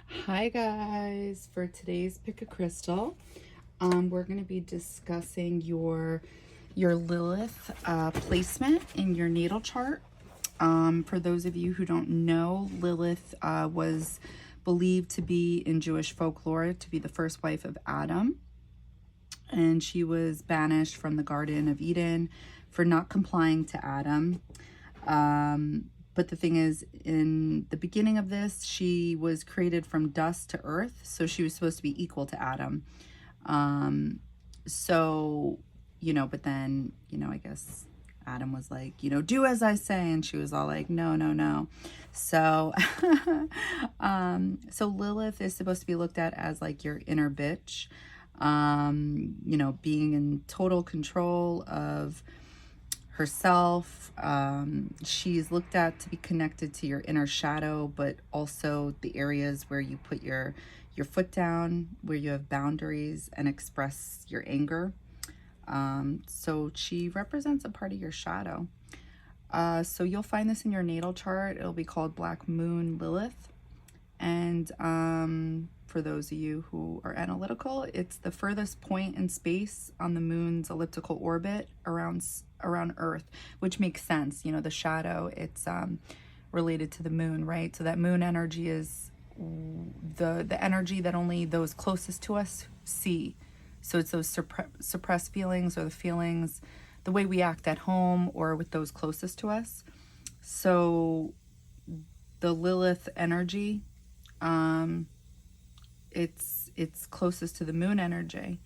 Hi guys, for today's Pick a Crystal, we're going to be discussing your Lilith placement in your natal chart. For those of you who don't know, Lilith was believed to be in Jewish folklore to be the first wife of Adam, and she was banished from the Garden of Eden for not complying to Adam. But the thing is, in the beginning of this, she was created from dust to earth, so she was supposed to be equal to Adam. So, but then, I guess Adam was like, do as I say, and she was all like, no, no, no. So, so Lilith is supposed to be looked at as like your inner bitch, being in total control of herself. She's looked at to be connected to your inner shadow, but also the areas where you put your foot down, where you have boundaries and express your anger. So she represents a part of your shadow. So you'll find this in your natal chart. It'll be called Black Moon Lilith. And for those of you who are analytical, it's the furthest point in space on the moon's elliptical orbit around Earth, which makes sense. The shadow, it's related to the moon, right? So that moon energy is the energy that only those closest to us see. So it's those suppressed feelings, or the feelings, the way we act at home or with those closest to us. So the Lilith energy, it's closest to the moon energy,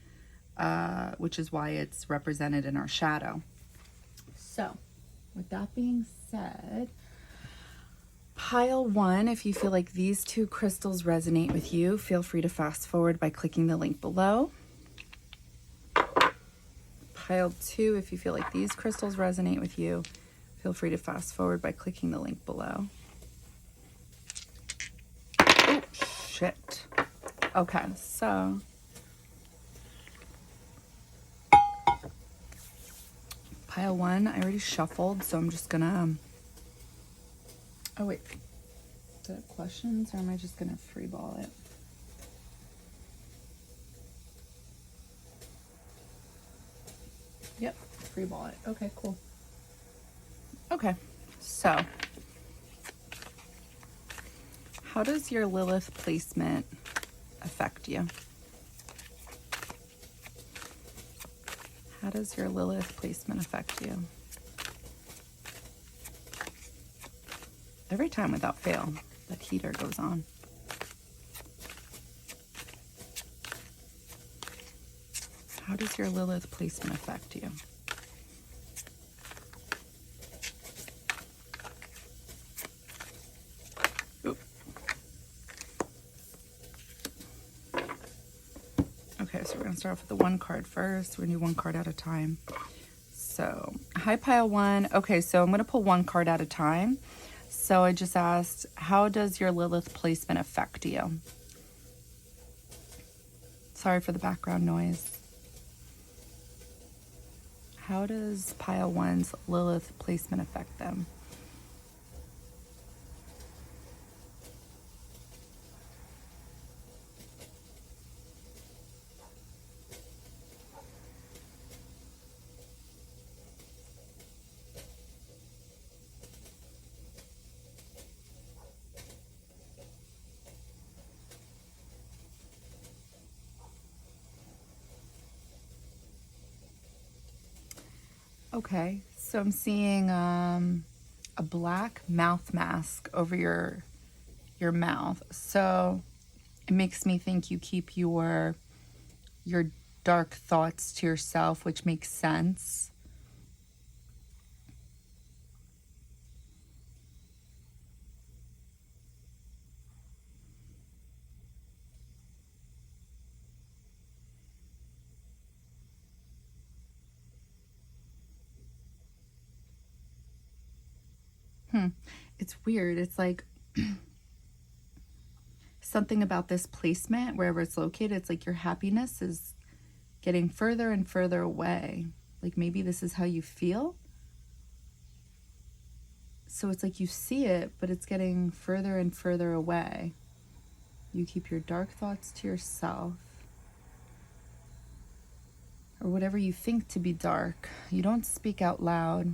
which is why it's represented in our shadow. So with that being said, pile one, if you feel like these two crystals resonate with you, feel free to fast forward by clicking the link below. Pile two, if you feel like these crystals resonate with you, feel free to fast forward by clicking the link below. Oh, shit. Okay, so pile one, I already shuffled, so I'm just gonna, oh wait, is that questions, or am I just gonna free ball it? Yep, free ball it. Okay, cool. Okay, so how does your Lilith placement affect you? How does your Lilith placement affect you? Every time without fail, that heater goes on. How does your Lilith placement affect you? Oop. Okay, so we're going to start off with the one card first. We're going to do one card at a time. So, hi, pile one. Okay, so I'm going to pull one card at a time. So I just asked, how does your Lilith placement affect you? Sorry for the background noise. How does pile one's Lilith placement affect them? Okay, so I'm seeing a black mouth mask over your mouth. So it makes me think you keep your dark thoughts to yourself, which makes sense. It's weird. It's like something about this placement, wherever it's located, it's like your happiness is getting further and further away. Like maybe this is how you feel. So it's like you see it, but it's getting further and further away. You keep your dark thoughts to yourself, or whatever you think to be dark. You don't speak out loud.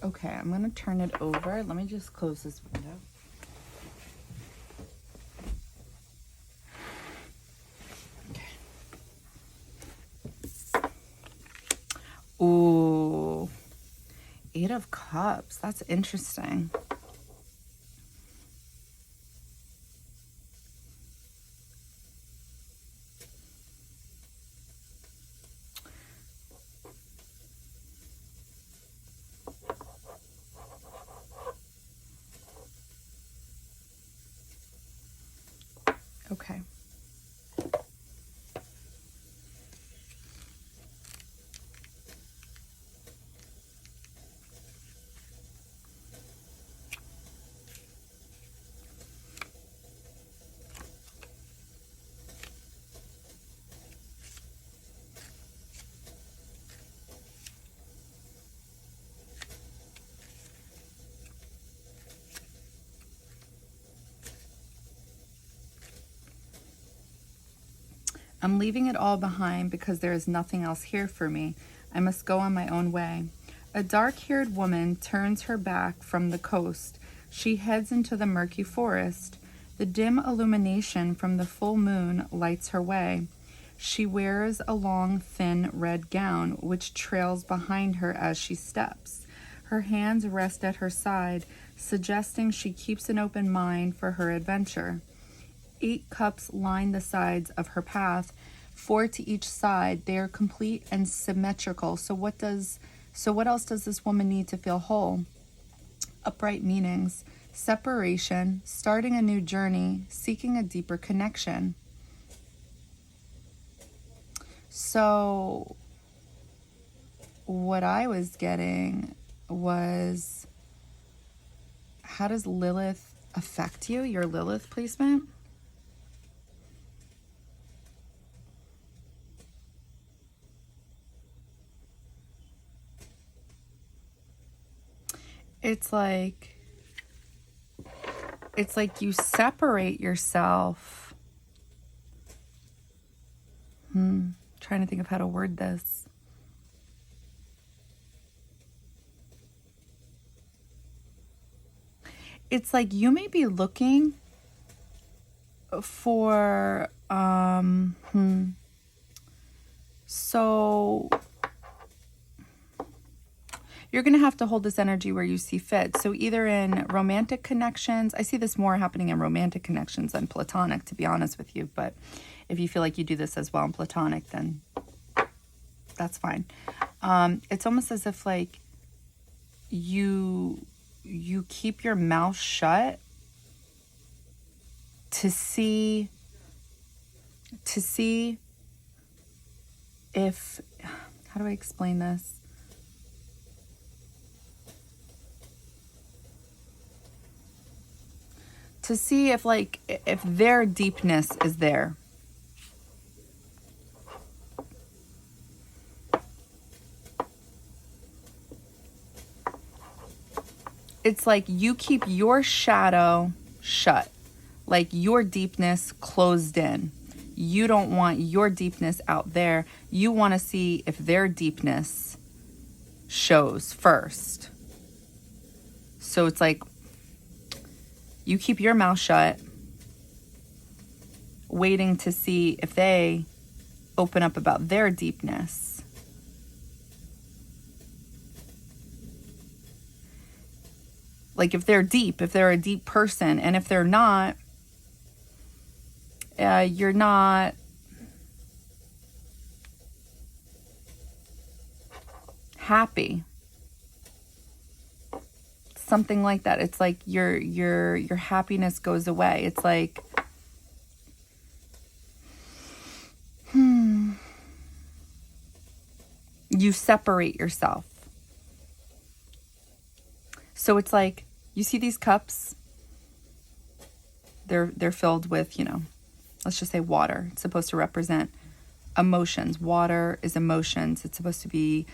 Okay, I'm going to turn it over. Let me just close this window. Okay. Ooh, 8 of Cups. That's interesting. Okay. I'm leaving it all behind because there is nothing else here for me. I must go on my own way. A dark-haired woman turns her back from the coast. She heads into the murky forest. The dim illumination from the full moon lights her way. She wears a long, thin red gown, which trails behind her as she steps. Her hands rest at her side, suggesting she keeps an open mind for her adventure. 8 cups line the sides of her path, 4 to each side. They are complete and symmetrical. So what else does this woman need to feel whole? Upright meanings, separation, starting a new journey, seeking a deeper connection. So what I was getting was, how does Lilith affect you? Your Lilith placement? It's like you separate yourself. Trying to think of how to word this. It's like you may be looking for so you're going to have to hold this energy where you see fit. So either in romantic connections, I see this more happening in romantic connections than platonic, to be honest with you. But if you feel like you do this as well in platonic, then that's fine. It's almost as if like you keep your mouth shut to see if, how do I explain this? To see if their deepness is there. It's like you keep your shadow shut, like your deepness closed in. You don't want your deepness out there. You want to see if their deepness shows first. So it's like you keep your mouth shut, waiting to see if they open up about their deepness. Like if they're deep, if they're a deep person, and if they're not, you're not happy. Something like that. It's like your happiness goes away. It's like You separate yourself. So it's like, you see these cups? They're filled with, you know, let's just say water. It's supposed to represent emotions. Water is emotions. It's supposed to be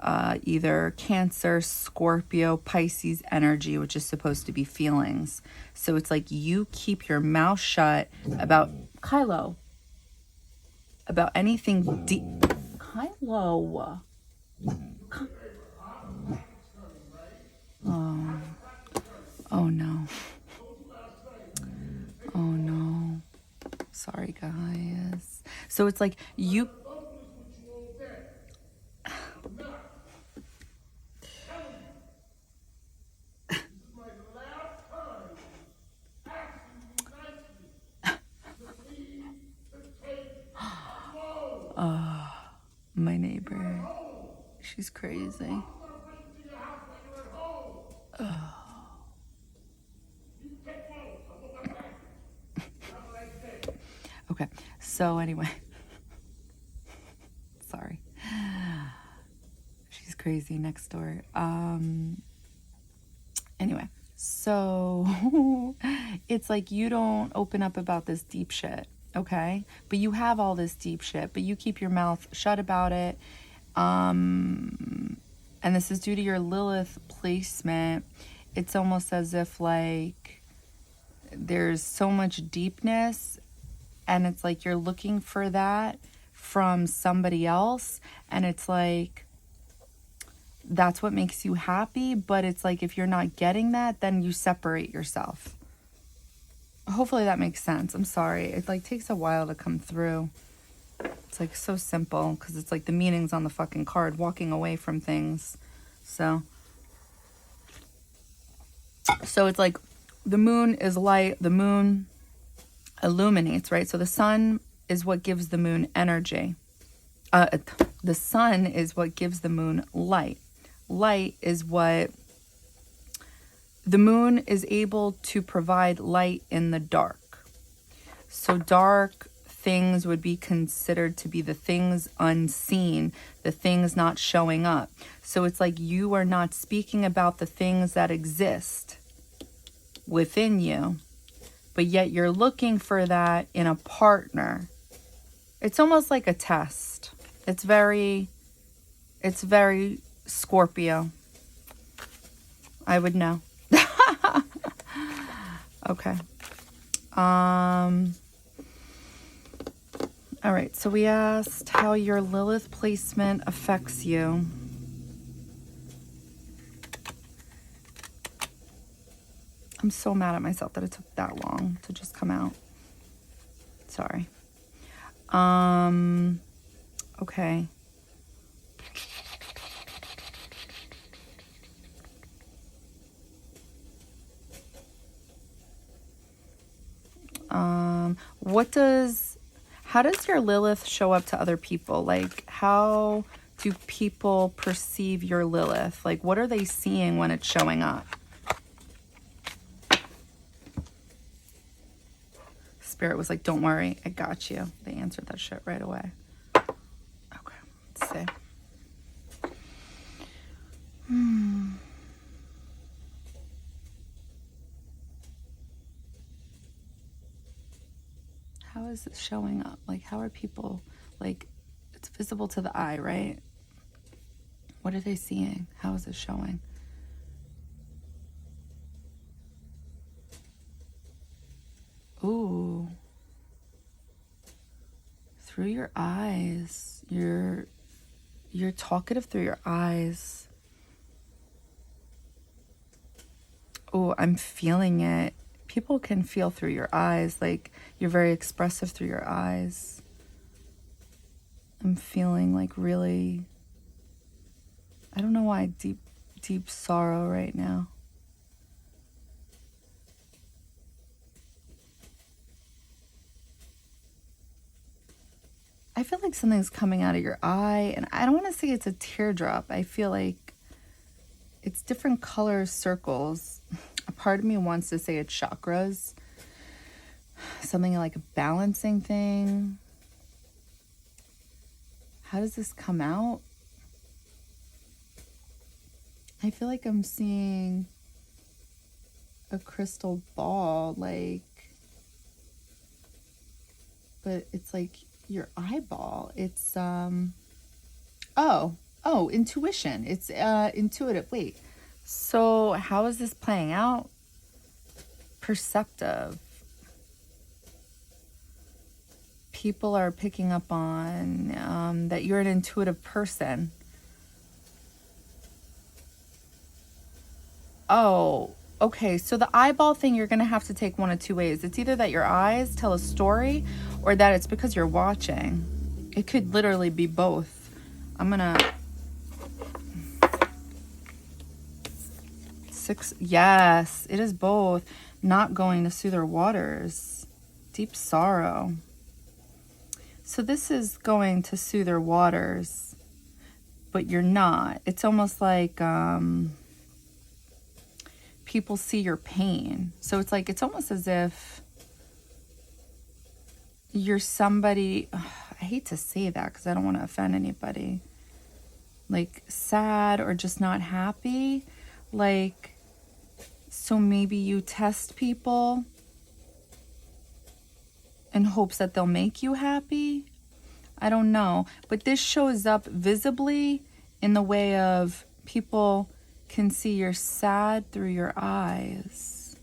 either Cancer, Scorpio, Pisces energy, which is supposed to be feelings. So it's like you keep your mouth shut about Kylo, about anything deep. Kylo. Oh. Oh no. Oh no. Sorry, guys. So it's like you. My neighbor. She's crazy. Okay. So anyway. Sorry. She's crazy next door. Anyway. So it's like you don't open up about this deep shit. Okay? But you have all this deep shit, but you keep your mouth shut about it. And this is due to your Lilith placement. It's almost as if like there's so much deepness, and it's like you're looking for that from somebody else, and it's like that's what makes you happy. But it's like if you're not getting that, then you separate yourself. Hopefully that makes sense. I'm sorry, it like takes a while to come through. It's like so simple because it's like the meaning's on the fucking card, walking away from things. So it's like the moon is light, the moon illuminates, right? So the sun is what gives the moon energy. The sun is what gives the moon light. Light is what the moon is able to provide, light in the dark. So dark things would be considered to be the things unseen, the things not showing up. So it's like you are not speaking about the things that exist within you, but yet you're looking for that in a partner. It's almost like a test. It's very Scorpio. I would know. Okay. All right, so we asked how your Lilith placement affects you. I'm so mad at myself that it took that long to just come out. Sorry. Okay. How does your Lilith show up to other people? Like, how do people perceive your Lilith? Like, what are they seeing when it's showing up? Spirit was like, don't worry, I got you. They answered that shit right away. Okay, let's see. How is it showing up? Like, how are people, like, it's visible to the eye, right? What are they seeing? How is it showing? Ooh. Through your eyes. You're talkative through your eyes. Oh, I'm feeling it. People can feel through your eyes. Like, you're very expressive through your eyes. I'm feeling like really, I don't know why, deep sorrow right now. I feel like something's coming out of your eye, and I don't want to say it's a teardrop. I feel like it's different color circles. A part of me wants to say it's chakras. Something like a balancing thing. How does this come out? I feel like I'm seeing a crystal ball, like, but it's like your eyeball. It's, intuition. It's, intuitive. Wait, so how is this playing out? Perceptive. People are picking up on that you're an intuitive person. Oh, okay. So the eyeball thing, you're going to have to take one of two ways. It's either that your eyes tell a story or that it's because you're watching. It could literally be both. I'm going to... 6. Yes, it is both. Not going to soothe their waters. Deep sorrow. So this is going to soothe their waters, but you're not. It's almost like people see your pain. So it's like, it's almost as if you're somebody, I hate to say that because I don't want to offend anybody, like sad or just not happy. Like, so maybe you test people in hopes that they'll make you happy. I don't know. But this shows up visibly in the way of people can see you're sad through your eyes.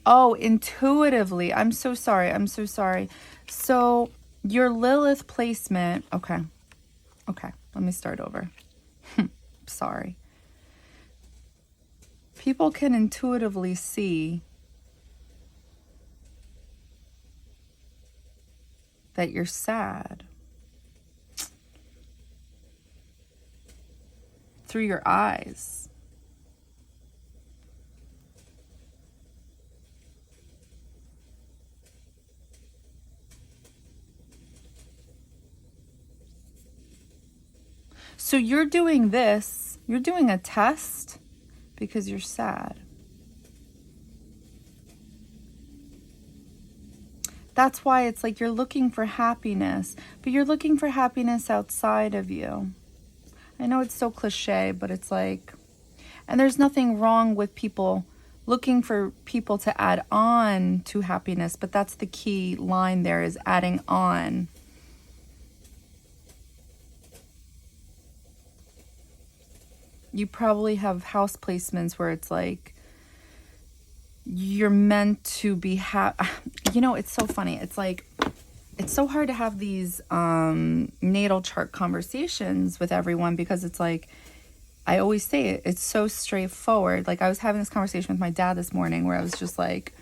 Oh, intuitively. I'm so sorry. I'm so sorry. So your Lilith placement. Okay. Okay. Let me start over. Sorry. People can intuitively see that you're sad through your eyes. So you're doing this, you're doing a test because you're sad. That's why it's like you're looking for happiness, but you're looking for happiness outside of you. I know it's so cliche, but it's like, and there's nothing wrong with people looking for people to add on to happiness, but that's the key line there, is adding on. You probably have house placements where it's like you're meant to be you know, it's so funny. It's like, it's so hard to have these natal chart conversations with everyone because it's like, I always say it, it's so straightforward. Like I was having this conversation with my dad this morning where I was just like,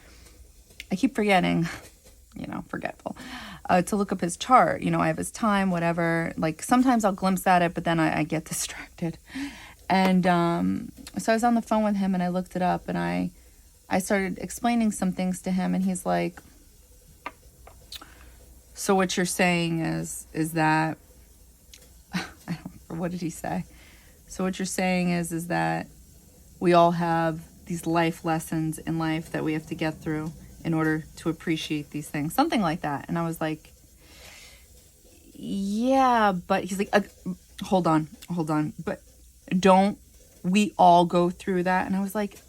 I keep forgetting, you know, forgetful, to look up his chart. You know, I have his time, whatever. Like sometimes I'll glimpse at it, but then I get distracted. And so I was on the phone with him and I looked it up and I started explaining some things to him and he's like, so what you're saying is that, I don't remember, what did he say? So what you're saying is that we all have these life lessons in life that we have to get through in order to appreciate these things. Something like that. And I was like, yeah, but he's like, hold on. But don't we all go through that? And I was like,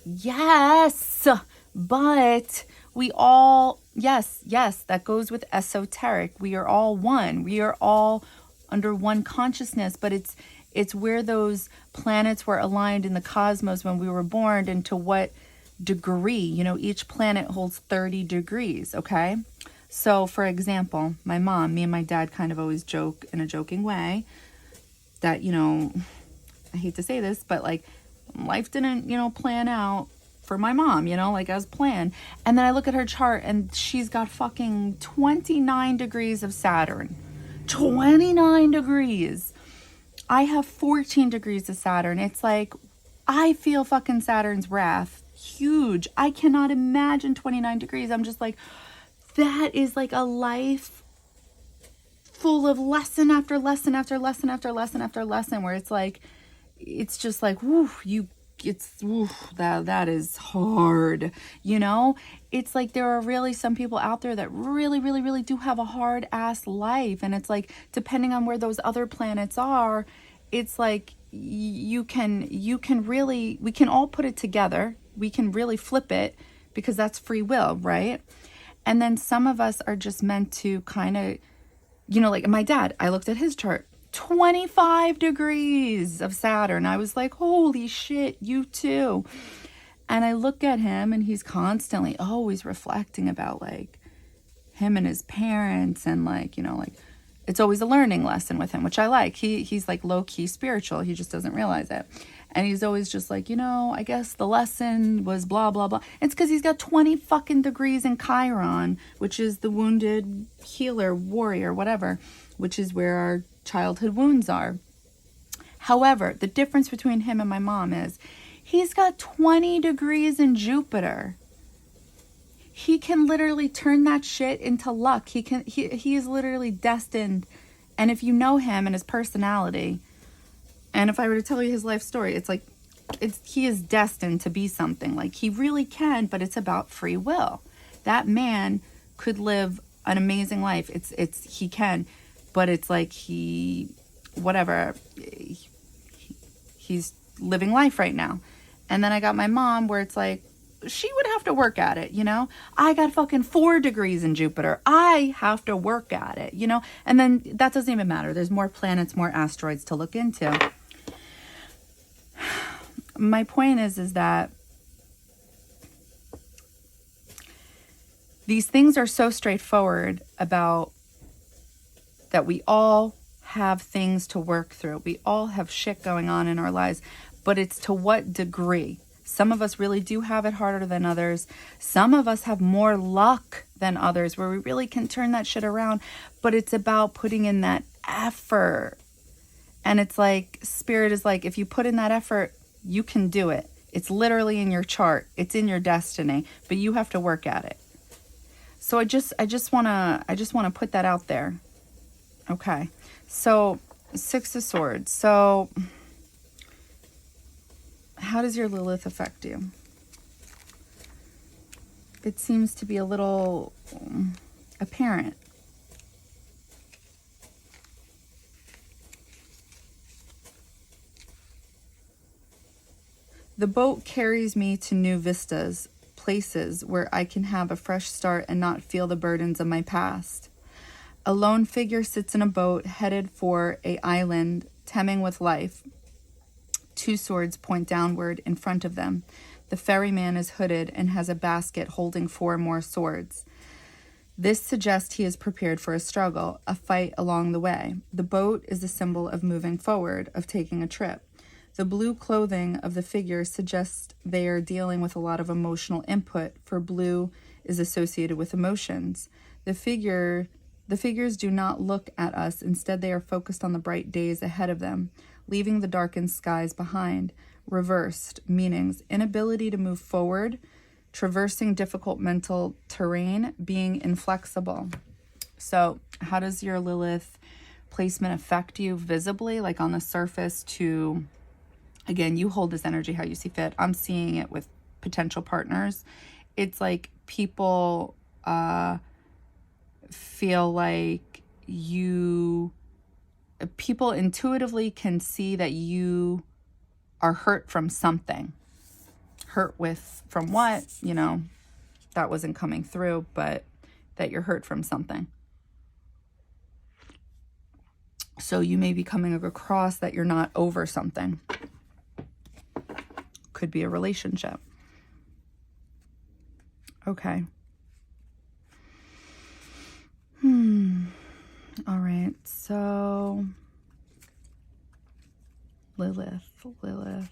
yes, but we all, yes, that goes with esoteric. We are all one. We are all under one consciousness, but it's where those planets were aligned in the cosmos when we were born and to what degree. You know, each planet holds 30 degrees, okay? So, for example, my mom, me and my dad kind of always joke in a joking way that, you know, I hate to say this, but like life didn't, you know, plan out for my mom, you know, like as planned. And then I look at her chart and she's got fucking 29 degrees of Saturn. 29 degrees. I have 14 degrees of Saturn. It's like, I feel fucking Saturn's wrath huge. I cannot imagine 29 degrees. I'm just like, that is like a life full of lesson after lesson after lesson after lesson after lesson, where it's like, it's just like, whoo, you that is hard, you know. It's like there are really some people out there that really, really, really do have a hard ass life, and it's like depending on where those other planets are, it's like you can really, we can all put it together, we can really flip it, because that's free will, right? And then some of us are just meant to kind of, you know, like my dad, I looked at his chart, 25 degrees of Saturn. I was like, holy shit, you too. And I look at him and he's constantly always reflecting about like him and his parents, and like, you know, like it's always a learning lesson with him, which I like. He's like low key spiritual. He just doesn't realize it. And he's always just like, you know, I guess the lesson was blah, blah, blah. It's because he's got 20 fucking degrees in Chiron, which is the wounded healer, warrior, whatever, which is where our childhood wounds are. However, the difference between him and my mom is he's got 20 degrees in Jupiter. He can literally turn that shit into luck. He is literally destined. And if you know him and his personality, and if I were to tell you his life story, it's like he is destined to be something. Like he really can, but it's about free will. That man could live an amazing life. He can, but it's like he's living life right now. And then I got my mom, where it's like she would have to work at it, you know. I got fucking 4 degrees in Jupiter. I have to work at it, you know. And then that doesn't even matter. There's more planets, more asteroids to look into. My point is that these things are so straightforward about that we all have things to work through. We all have shit going on in our lives, but it's to what degree. Some of us really do have it harder than others. Some of us have more luck than others, where we really can turn that shit around, but it's about putting in that effort. And it's like, spirit is like, if you put in that effort, you can do it. It's literally in your chart. It's in your destiny, but you have to work at it. So I just want to put that out there. Okay. So 6 of Swords. So how does your Lilith affect you? It seems to be a little apparent. The boat carries me to new vistas, places where I can have a fresh start and not feel the burdens of my past. A lone figure sits in a boat headed for an island teeming with life. 2 swords point downward in front of them. The ferryman is hooded and has a basket holding 4 more swords. This suggests he is prepared for a struggle, a fight along the way. The boat is a symbol of moving forward, of taking a trip. The blue clothing of the figure suggests they are dealing with a lot of emotional input, for blue is associated with emotions. The figures do not look at us. Instead, they are focused on the bright days ahead of them, leaving the darkened skies behind. Reversed meanings: inability to move forward, traversing difficult mental terrain, being inflexible. So how does your Lilith placement affect you visibly, like on the surface? To, again, you hold this energy how you see fit. I'm seeing it with potential partners. It's like people feel like people intuitively can see that you are hurt from something. Hurt from what? You know, that wasn't coming through, but that you're hurt from something. So you may be coming across that you're not over something. Could be a relationship. Okay. All right. So Lilith. Lilith.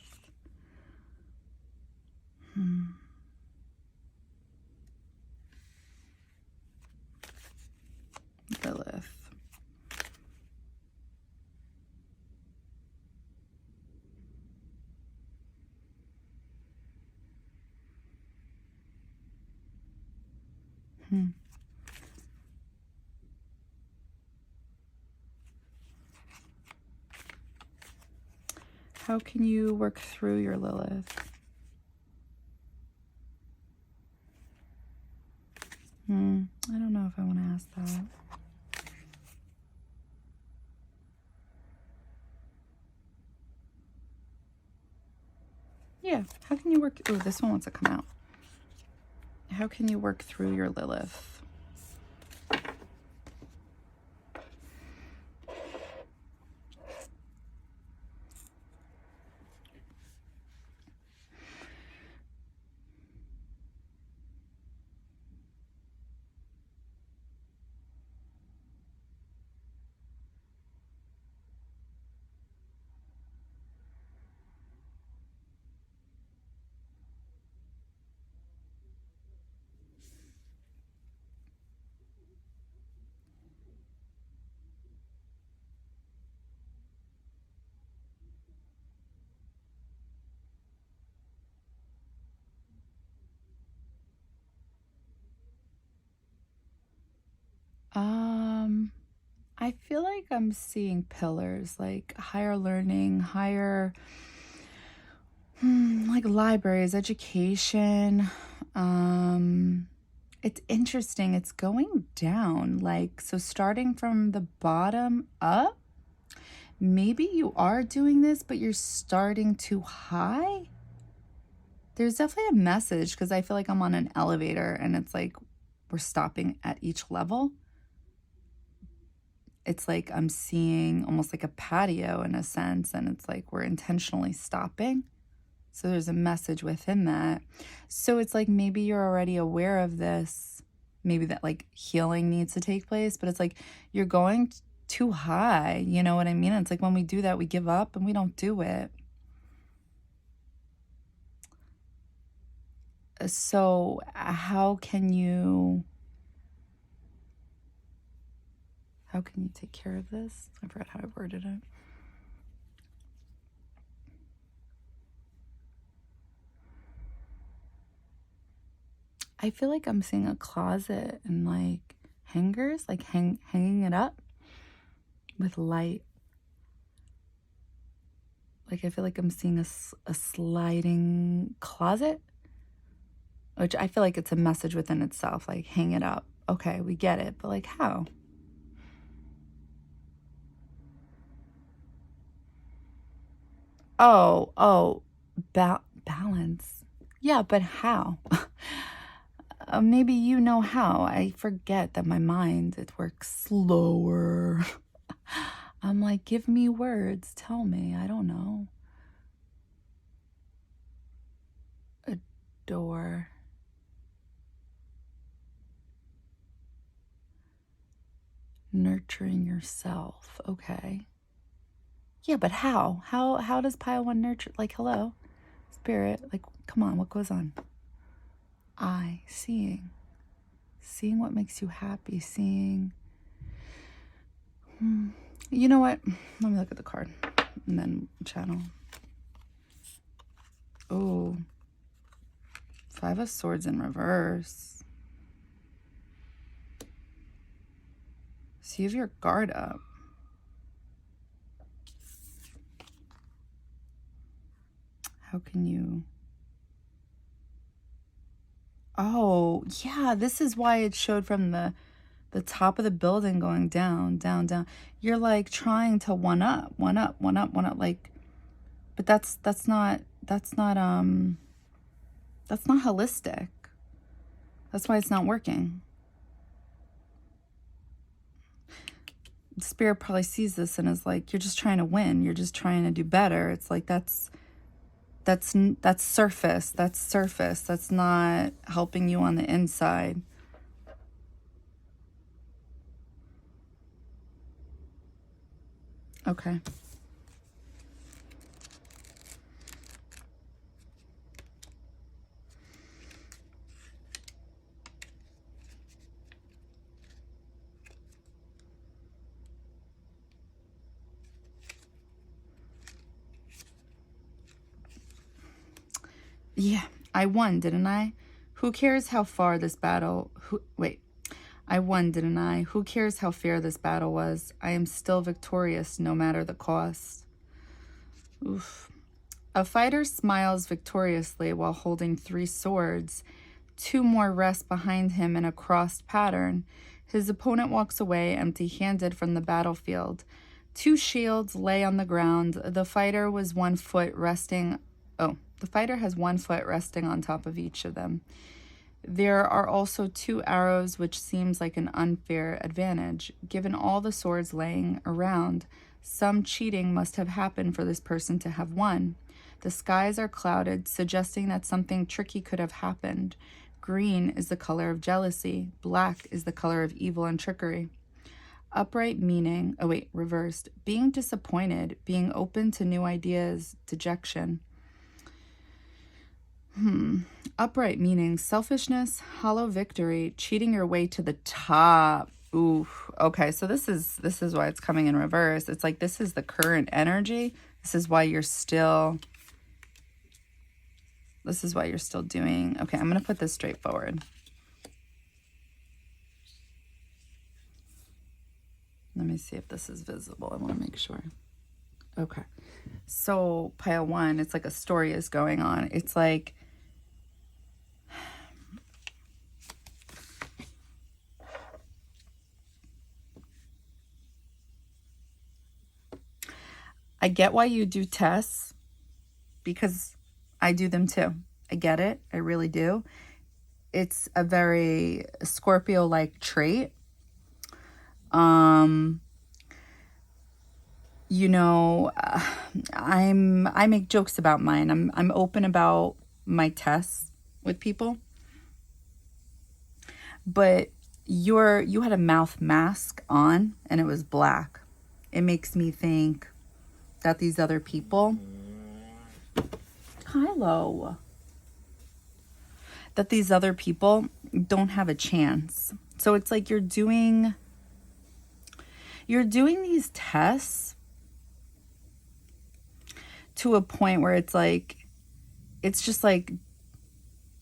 How can you work through your Lilith? I don't know if I want to ask that. Yeah, how can you work? Oh, this one wants to come out. How can you work through your Lilith? I feel like I'm seeing pillars, like higher learning, higher, like libraries, education. It's interesting. It's going down. Like, so starting from the bottom up, maybe you are doing this, but you're starting too high. There's definitely a message because I feel like I'm on an elevator and it's like we're stopping at each level. It's like I'm seeing almost like a patio in a sense, and it's like we're intentionally stopping. So there's a message within that. So it's like maybe you're already aware of this, maybe that like healing needs to take place, but it's like you're going too high. You know what I mean? It's like when we do that, we give up and we don't do it. So how can you take care of this? I forgot how I worded it. I feel like I'm seeing a closet and like hangers, like hanging it up with light. Like I feel like I'm seeing a sliding closet, which I feel like it's a message within itself, like hang it up. Okay, we get it, but like how? Oh, balance. Yeah, but how? Maybe you know how. I forget that my mind, it works slower. I'm like, give me words, tell me. I don't know. A door. Nurturing yourself. Okay. Yeah, but how? How does pile one nurture? Like, hello, spirit. Like, come on, what goes on? Seeing what makes you happy. Seeing. You know what? Let me look at the card and then channel. Oh, 5 of Swords in reverse. So you have your guard up. How can you? Oh, yeah, this is why it showed from the top of the building going down, down, down. You're like trying to one up, like, but that's not holistic. That's why it's not working. Spirit probably sees this and is like, you're just trying to win. You're just trying to do better. It's like, that's surface. That's surface. That's not helping you on the inside. Okay. Yeah, I won, didn't I? Who cares how far this battle... I won, didn't I? Who cares how fair this battle was? I am still victorious no matter the cost. Oof. A fighter smiles victoriously while holding 3 swords. 2 more rest behind him in a crossed pattern. His opponent walks away empty-handed from the battlefield. 2 shields lay on the ground. The fighter has 1 foot resting on top of each of them. There are also 2 arrows, which seems like an unfair advantage. Given all the swords laying around, some cheating must have happened for this person to have won. The skies are clouded, suggesting that something tricky could have happened. Green is the color of jealousy. Black is the color of evil and trickery. Upright meaning, reversed. Being disappointed, being open to new ideas, dejection. Upright meaning selfishness, hollow victory, cheating your way to the top. Ooh, okay, so this is why it's coming in reverse. It's like this is the current energy. This is why you're still doing. Okay, I'm going to put this straight forward. Let me see if this is visible. I want to make sure. Okay. So pile 1, it's like a story is going on. It's like I get why you do tests, because I do them too. I get it. I really do. It's a very Scorpio-like trait. You know, I make jokes about mine. I'm open about my tests with people. But you had a mouth mask on and it was black. It makes me think that these other people, Kylo, that these other people don't have a chance. So it's like you're doing these tests to a point where it's like, it's just like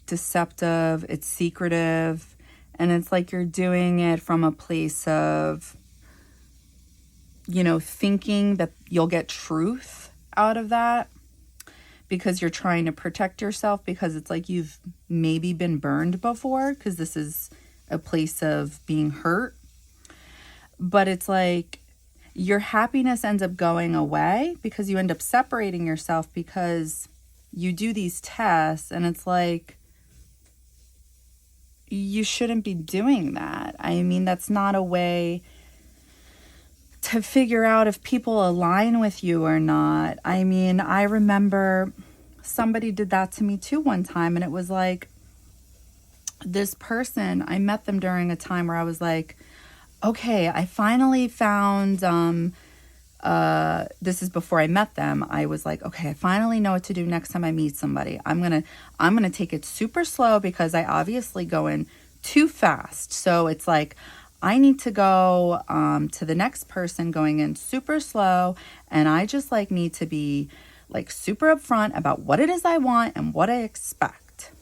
deceptive, it's secretive, and it's like you're doing it from a place of, you know, thinking that you'll get truth out of that because you're trying to protect yourself, because it's like you've maybe been burned before, because this is a place of being hurt. But it's like your happiness ends up going away because you end up separating yourself because you do these tests, and it's like you shouldn't be doing that. I mean, that's not a way to figure out if people align with you or not. I mean, I remember somebody did that to me too one time, and it was like this person, I met them during a time where I was like, okay, I finally found, this is before I met them. I was like, okay, I finally know what to do next time I meet somebody. I'm going to take it super slow because I obviously go in too fast. So it's like, I need to go to the next person going in super slow. And I just like need to be like super upfront about what it is I want and what I expect.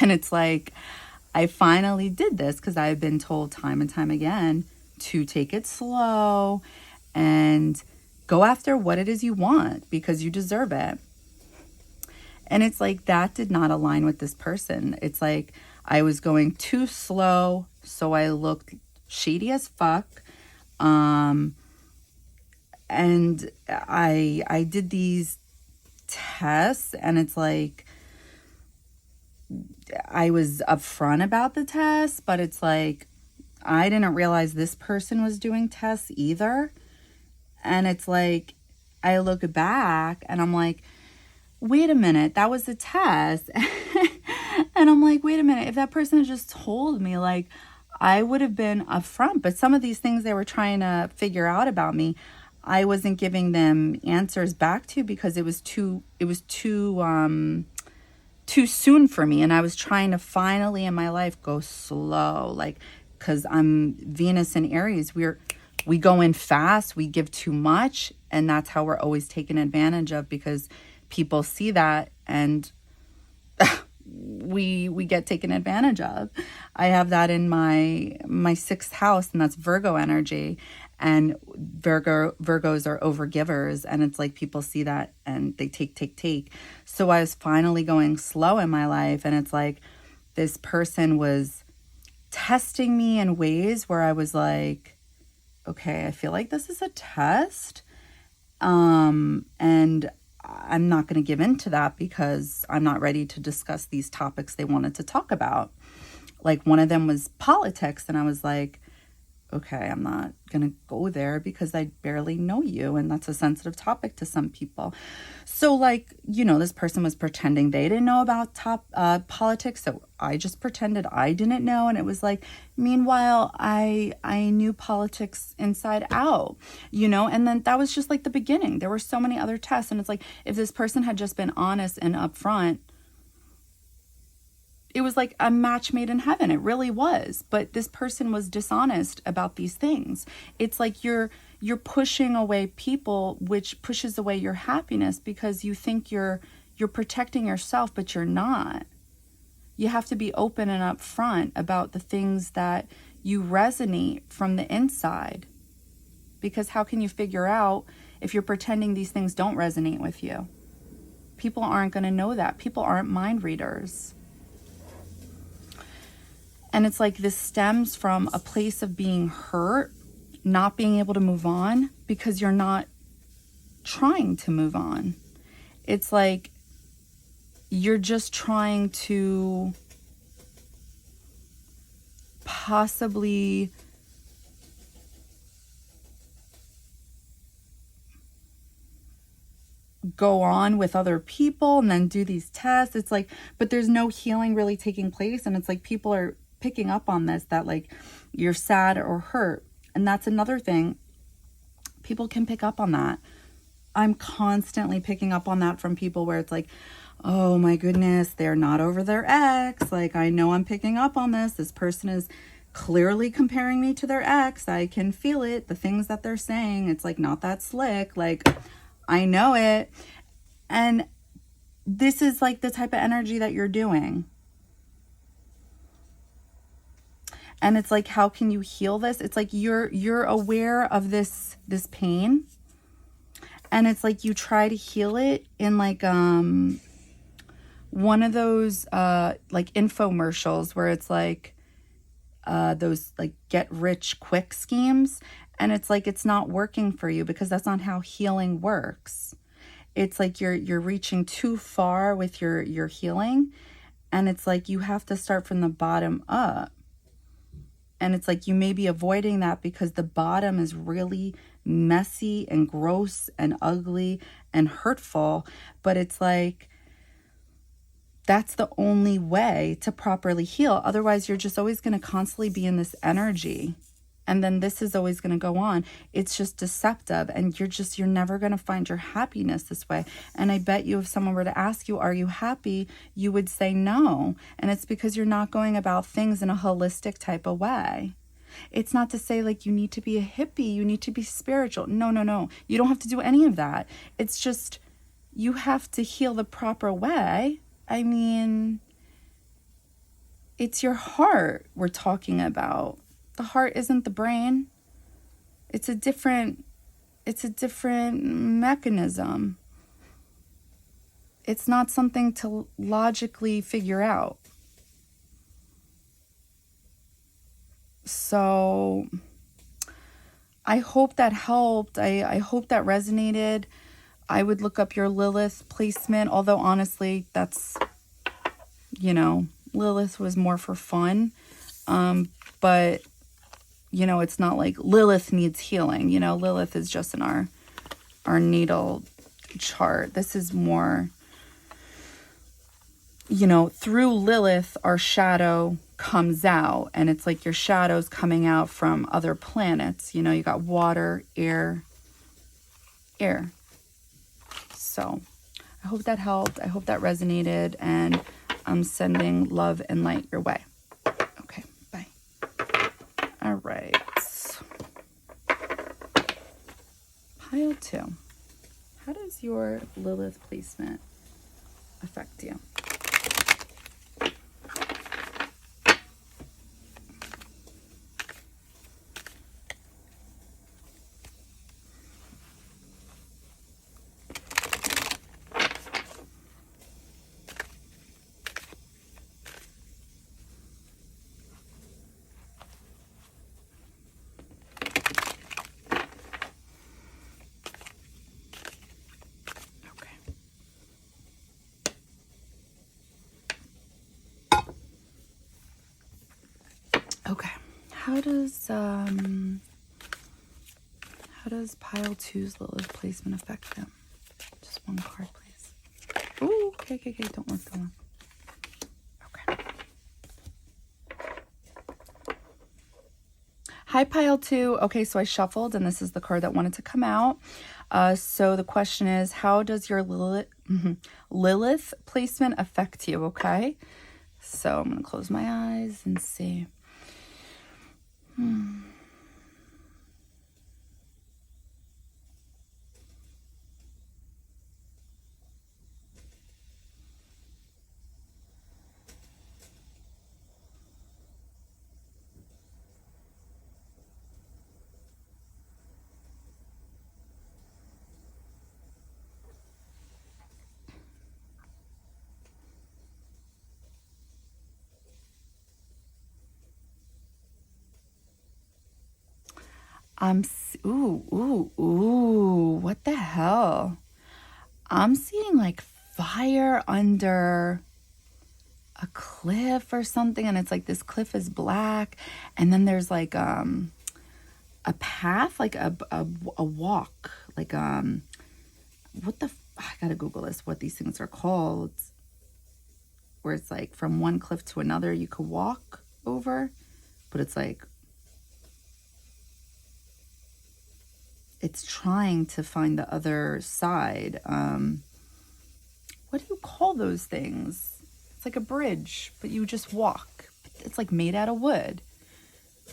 And it's like, I finally did this because I've been told time and time again to take it slow and go after what it is you want because you deserve it. And it's like that did not align with this person. It's like I was going too slow, so I looked shady as fuck. And I did these tests, and it's like I was upfront about the test, but it's like I didn't realize this person was doing tests either. And it's like I look back and I'm like, wait a minute, that was a test. And I'm like, wait a minute, if that person had just told me, like, I would have been upfront. But some of these things they were trying to figure out about me, I wasn't giving them answers back to because it was too soon for me. And I was trying to finally in my life go slow, like, because I'm Venus in Aries. We go in fast, we give too much, and that's how we're always taken advantage of because people see that and we get taken advantage of. I have that in my 6th house, and that's Virgo energy. And Virgos are overgivers, and it's like people see that and they take. So I was finally going slow in my life, and it's like this person was testing me in ways where I was like, okay, I feel like this is a test. And I'm not going to give in to that because I'm not ready to discuss these topics they wanted to talk about. Like one of them was politics, and I was like, okay, I'm not going to go there because I barely know you, and that's a sensitive topic to some people. So like, this person was pretending they didn't know about politics, so I just pretended I didn't know, and it was like, meanwhile, I knew politics inside out, and then that was just like the beginning. There were so many other tests, and it's like, if this person had just been honest and upfront, it was like a match made in heaven. It really was. But this person was dishonest about these things. It's like you're pushing away people, which pushes away your happiness because you think you're protecting yourself, but you're not. You have to be open and upfront about the things that you resonate from the inside. Because how can you figure out if you're pretending these things don't resonate with you? People aren't going to know that. People aren't mind readers. And it's like this stems from a place of being hurt, not being able to move on because you're not trying to move on. It's like you're just trying to possibly go on with other people and then do these tests. It's like, but there's no healing really taking place. And it's like people are picking up on this, that like you're sad or hurt. And that's another thing. People can pick up on that. I'm constantly picking up on that from people where it's like, oh my goodness, they're not over their ex. Like, I know I'm picking up on this. This person is clearly comparing me to their ex. I can feel it. The things that they're saying, it's like not that slick. Like, I know it. And this is like the type of energy that you're doing. And it's like, how can you heal this? It's like you're aware of this pain. And it's like you try to heal it in like one of those like infomercials where it's like those like get rich quick schemes. And it's like it's not working for you because that's not how healing works. It's like you're reaching too far with your healing. And it's like you have to start from the bottom up. And it's like you may be avoiding that because the bottom is really messy and gross and ugly and hurtful. But it's like that's the only way to properly heal. Otherwise, you're just always going to constantly be in this energy. And then this is always going to go on. It's just deceptive. And you're never going to find your happiness this way. And I bet you if someone were to ask you, are you happy? You would say no. And it's because you're not going about things in a holistic type of way. It's not to say like you need to be a hippie. You need to be spiritual. No. You don't have to do any of that. It's just you have to heal the proper way. I mean, it's your heart we're talking about. The heart isn't the brain. It's a different mechanism. It's not something to logically figure out. So I hope that helped. I hope that resonated. I would look up your Lilith placement, although honestly, that's, Lilith was more for fun. But it's not like Lilith needs healing. Lilith is just in our natal chart. This is more, through Lilith, our shadow comes out. And it's like your shadow's coming out from other planets. You got water, air. So I hope that helped. I hope that resonated. And I'm sending love and light your way. Okay, bye. All right. Pile 2. How does your Lilith placement affect you? Okay. How does pile two's Lilith placement affect them? Just one card, please. Ooh, okay. Don't look. Okay. Hi, pile two. Okay, so I shuffled, and this is the card that wanted to come out. So the question is, how does your Lilith placement affect you? Okay. So I'm going to close my eyes and see. Ooh, what the hell? I'm seeing like fire under a cliff or something, and it's like this cliff is black, and then there's like a path, like a walk, like what the I gotta Google this, what these things are called, where it's like from one cliff to another you could walk over, but it's like it's trying to find the other side. What do you call those things? It's like a bridge, but you just walk. It's like made out of wood.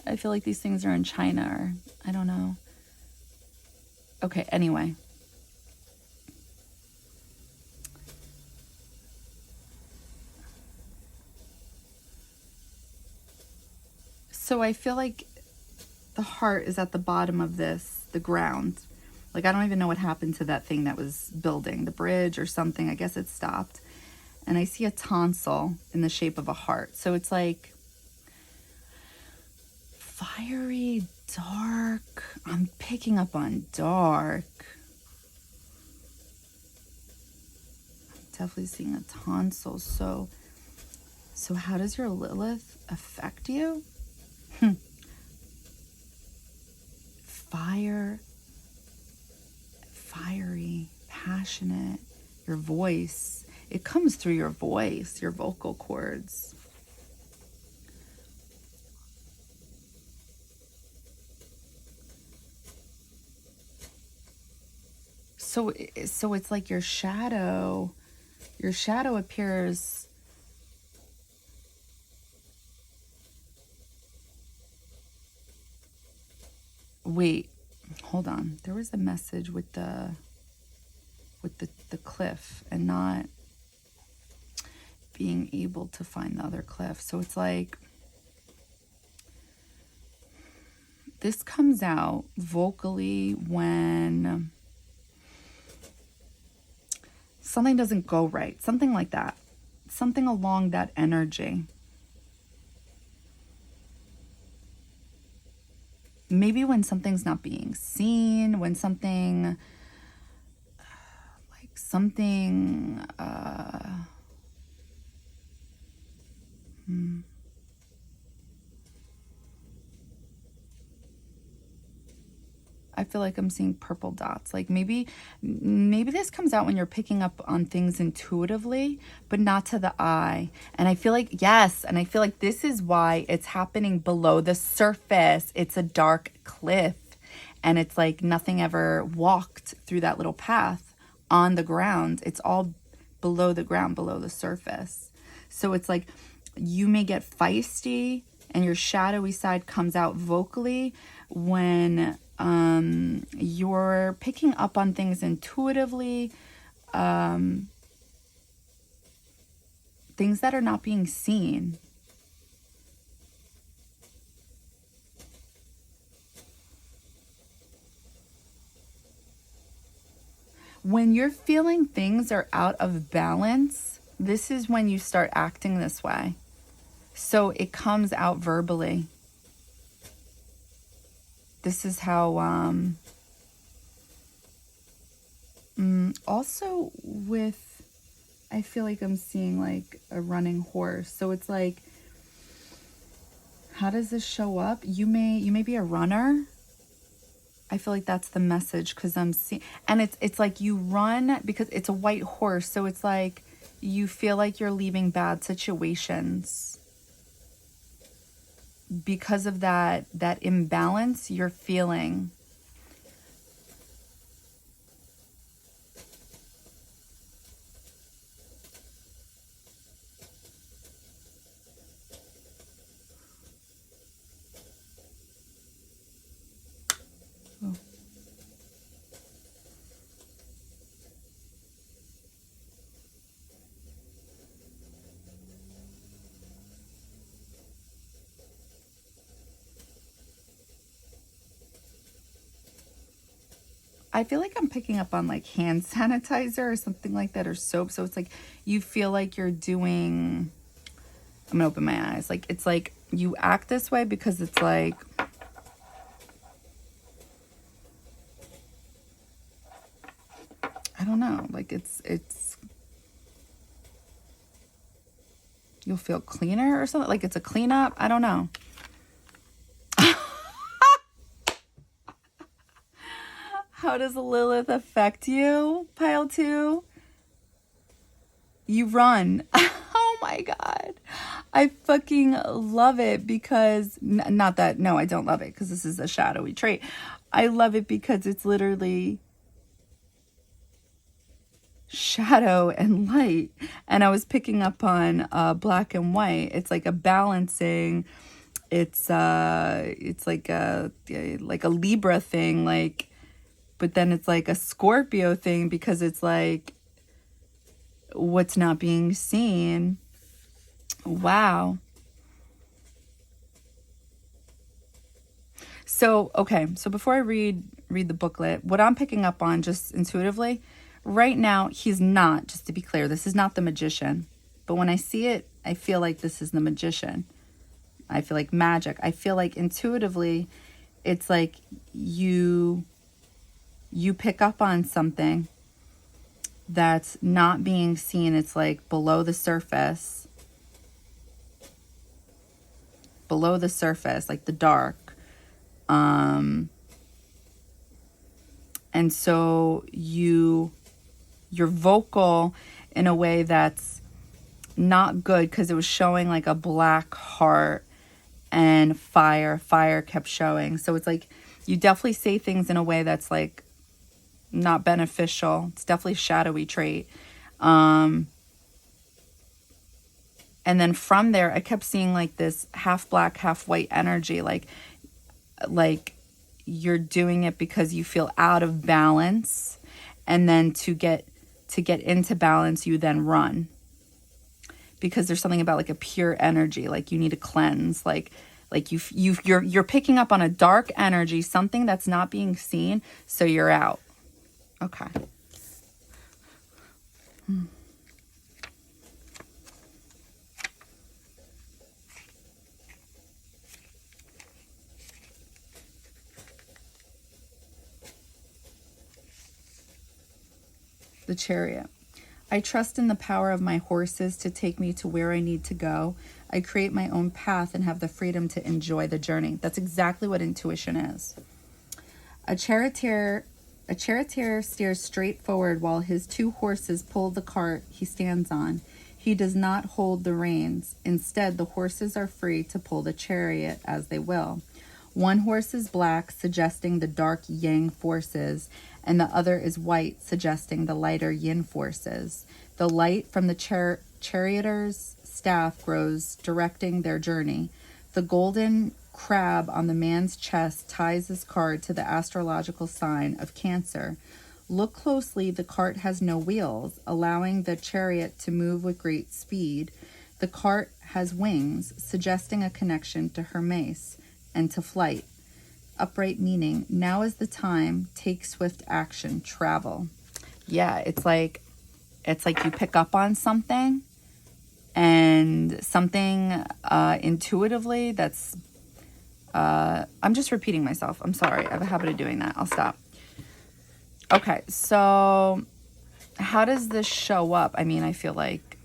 I feel like these things are in China, or I don't know. Okay, anyway. So I feel like the heart is at the bottom of this, the ground. Like, I don't even know what happened to that thing that was building, the bridge or something. I guess it stopped. And I see a tonsil in the shape of a heart. So it's like fiery, dark. I'm picking up on dark. I'm definitely seeing a tonsil. So how does your Lilith affect you? Fiery, passionate, your voice. It comes through your voice, your vocal cords. So it's like your shadow appears. Wait, hold on. There was a message with the cliff and not being able to find the other cliff. So it's like this comes out vocally when something doesn't go right. Something like that. Something along that energy. Maybe when something's not being seen, when something I feel like I'm seeing purple dots. Like maybe this comes out when you're picking up on things intuitively, but not to the eye. And I feel like, yes, and I feel like this is why it's happening below the surface. It's a dark cliff, and it's like nothing ever walked through that little path on the ground. It's all below the ground, below the surface. So it's like you may get feisty and your shadowy side comes out vocally when you're picking up on things intuitively, things that are not being seen. When you're feeling things are out of balance, this is when you start acting this way. So it comes out verbally. This is how, also with, I feel like I'm seeing like a running horse. So it's like How does this show up? You may be a runner. I feel like that's the message, because I'm seeing, and it's like you run because it's a white horse, so it's like you feel like you're leaving bad situations because of that imbalance you're feeling. Oh. I feel like I'm picking up on like hand sanitizer or something like that, or soap. So it's like you feel like you're doing, I'm gonna open my eyes. Like it's like you act this way because it's like, I don't know, like it's you'll feel cleaner or something, like it's a cleanup. I don't know. How does Lilith affect you? Pile 2. You run. Oh my God. I fucking love it because, not that, no, I don't love it because this is a shadowy trait. I love it because it's literally shadow and light. And I was picking up on black and white. It's like a balancing. It's like a Libra thing, like, but then it's like a Scorpio thing because it's like what's not being seen. Wow. So, okay. So before I read the booklet, what I'm picking up on just intuitively, right now, he's not, just to be clear, this is not the Magician. But when I see it, I feel like this is the Magician. I feel like magic. I feel like intuitively, it's like you pick up on something that's not being seen. It's like below the surface, like the dark. And so you're vocal in a way that's not good, because it was showing like a black heart and fire kept showing. So it's like you definitely say things in a way that's like not beneficial. It's definitely a shadowy trait. And then from there, I kept seeing like this half black, half white energy. Like you're doing it because you feel out of balance. And then to get into balance, you then run. Because there's something about like a pure energy. Like you need to cleanse. Like you're picking up on a dark energy, something that's not being seen. So you're out. Okay. The Chariot. I trust in the power of my horses to take me to where I need to go. I create my own path and have the freedom to enjoy the journey. That's exactly what intuition is. A charioteer steers straight forward while his 2 horses pull the cart he stands on. He does not hold the reins. Instead, the horses are free to pull the chariot as they will. One horse is black, suggesting the dark yang forces, and the other is white, suggesting the lighter yin forces. The light from the charioteer's staff grows, directing their journey. The golden crab on the man's chest ties his card to the astrological sign of Cancer. Look closely, the cart has no wheels, allowing the chariot to move with great speed. The cart has wings, suggesting a connection to Hermes and to flight. Upright meaning, now is the time, take swift action, travel. Yeah, it's like you pick up on something, and something intuitively that's, I'm just repeating myself. I'm sorry. I have a habit of doing that. I'll stop. Okay, so how does this show up? I mean, I feel like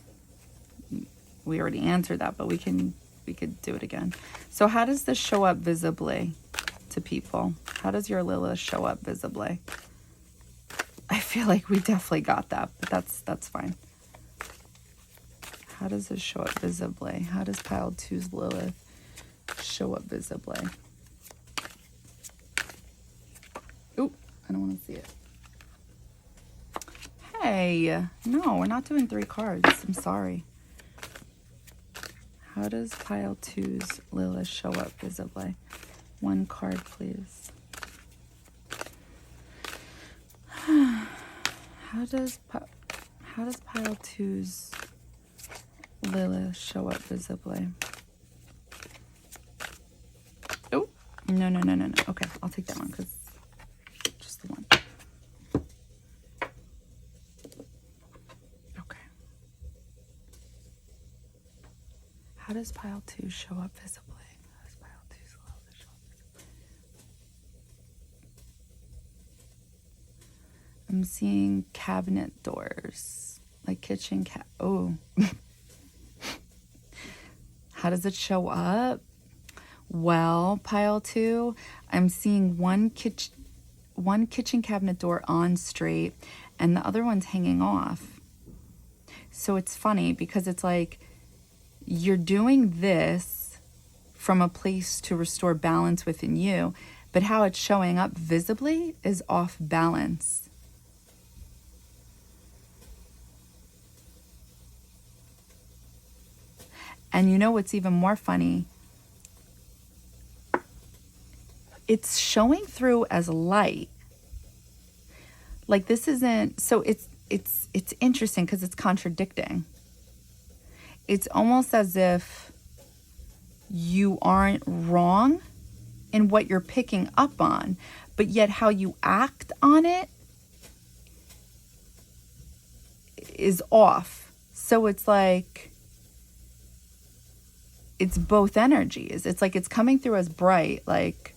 we already answered that, but we can we could do it again. So how does this show up visibly to people? How does your Lilith show up visibly? I feel like we definitely got that, but that's fine. How does this show up visibly? How does pile 2's Lilith show up visibly? Ooh, I don't want to see it. Hey, no, we're not doing 3 cards. I'm sorry. How does pile 2's Lilith show up visibly? 1 card, please. How does pile 2's Lilith show up visibly? Oh, no. Okay, I'll take that one because just the one. Okay. How does pile 2 show up visibly? How does pile 2's Lilith show up visibly? I'm seeing cabinet doors, like kitchen oh. How does it show up? Well, pile 2, I'm seeing one kitchen cabinet door on straight and the other one's hanging off. So it's funny because it's like you're doing this from a place to restore balance within you, but how it's showing up visibly is off balance. And you know what's even more funny? It's showing through as light. Like this isn't, so it's interesting because it's contradicting. It's almost as if you aren't wrong in what you're picking up on, but yet how you act on it is off. So it's like, it's both energies. It's like it's coming through as bright, like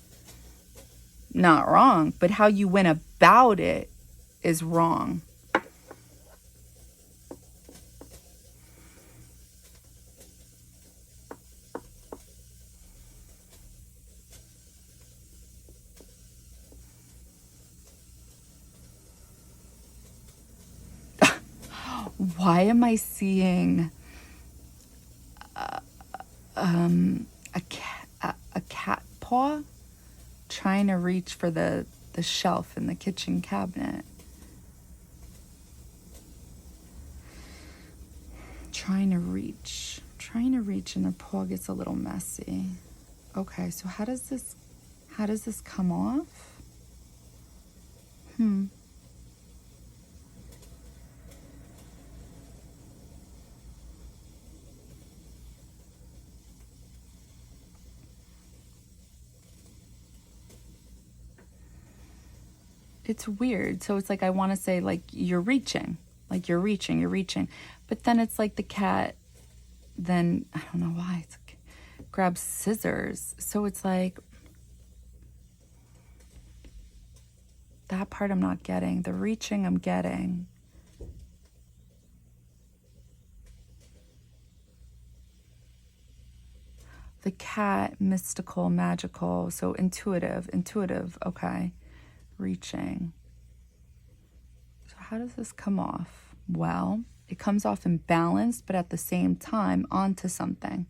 not wrong, but how you went about it is wrong. Why am I seeing a cat paw trying to reach for the shelf in the kitchen cabinet? Trying to reach and the paw gets a little messy. Okay, so how does this come off? It's weird. So it's like I want to say like you're reaching. But then it's like the cat then, I don't know why, it's like, grabs scissors. So it's like that part I'm not getting. The reaching I'm getting. The cat, mystical, magical, so intuitive, okay. Reaching. So how does this come off? Well, it comes off imbalanced, but at the same time onto something.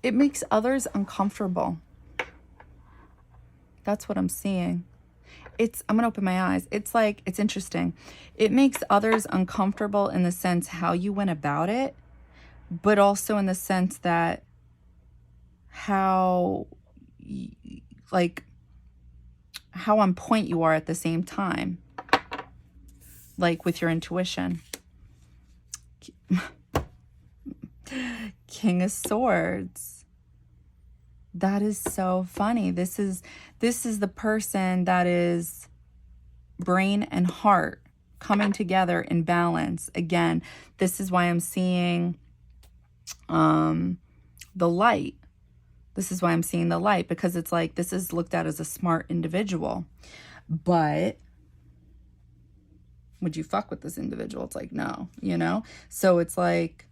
It makes others uncomfortable. That's what I'm seeing. I'm going to open my eyes. It's like, it's interesting. It makes others uncomfortable in the sense how you went about it, but also in the sense that how on point you are at the same time, like with your intuition. King of Swords. That is so funny. This is the person that is brain and heart coming together in balance. Again, this is why I'm seeing the light This is why I'm seeing the light, because it's like, this is looked at as a smart individual. But would you fuck with this individual? It's like, no, you know? So it's like,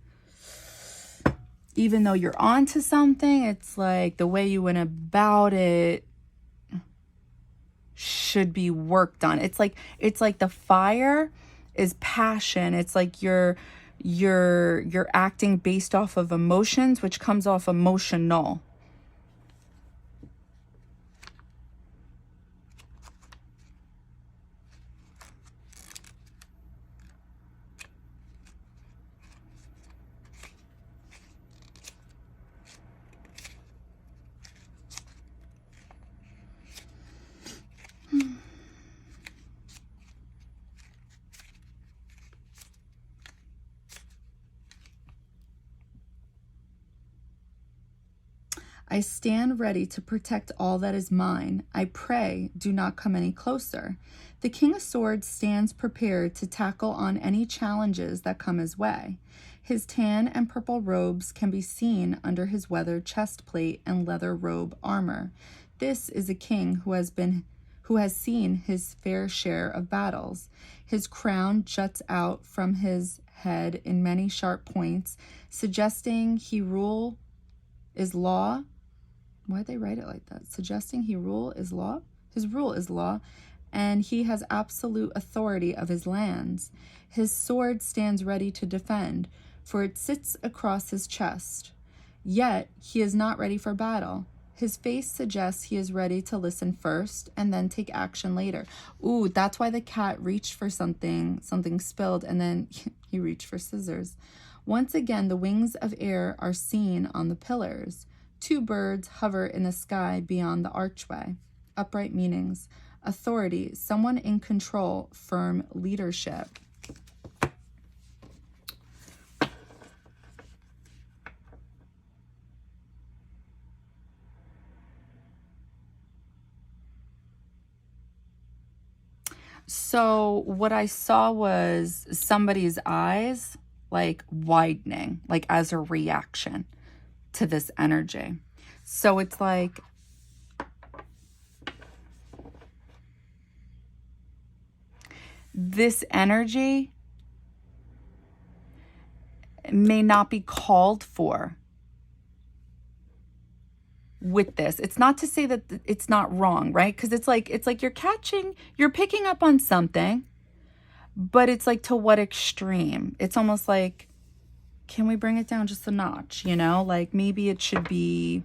even though you're onto something, it's like the way you went about it should be worked on. It's like the fire is passion. It's like you're acting based off of emotions, which comes off emotional. I stand ready to protect all that is mine. I pray, do not come any closer. The King of Swords stands prepared to tackle on any challenges that come his way. His tan and purple robes can be seen under his weathered chest plate and leather robe armor. This is a king who has seen his fair share of battles. His crown juts out from his head in many sharp points, suggesting his rule is law. Why'd they write it like that? Suggesting his rule is law? His rule is law, and he has absolute authority of his lands. His sword stands ready to defend, for it sits across his chest. Yet he is not ready for battle. His face suggests he is ready to listen first and then take action later. Ooh, that's why the cat reached for something spilled, and then he reached for scissors. Once again, the wings of air are seen on the pillars. 2 birds hover in the sky beyond the archway. Upright meanings: authority, someone in control, firm leadership. So what I saw was somebody's eyes like widening, like as a reaction to this energy. So it's like, this energy may not be called for with this. It's not to say that it's not wrong, right? Because it's like you're picking up on something, but it's like, to what extreme? It's almost like, can we bring it down just a notch, you know? Like, maybe it should be,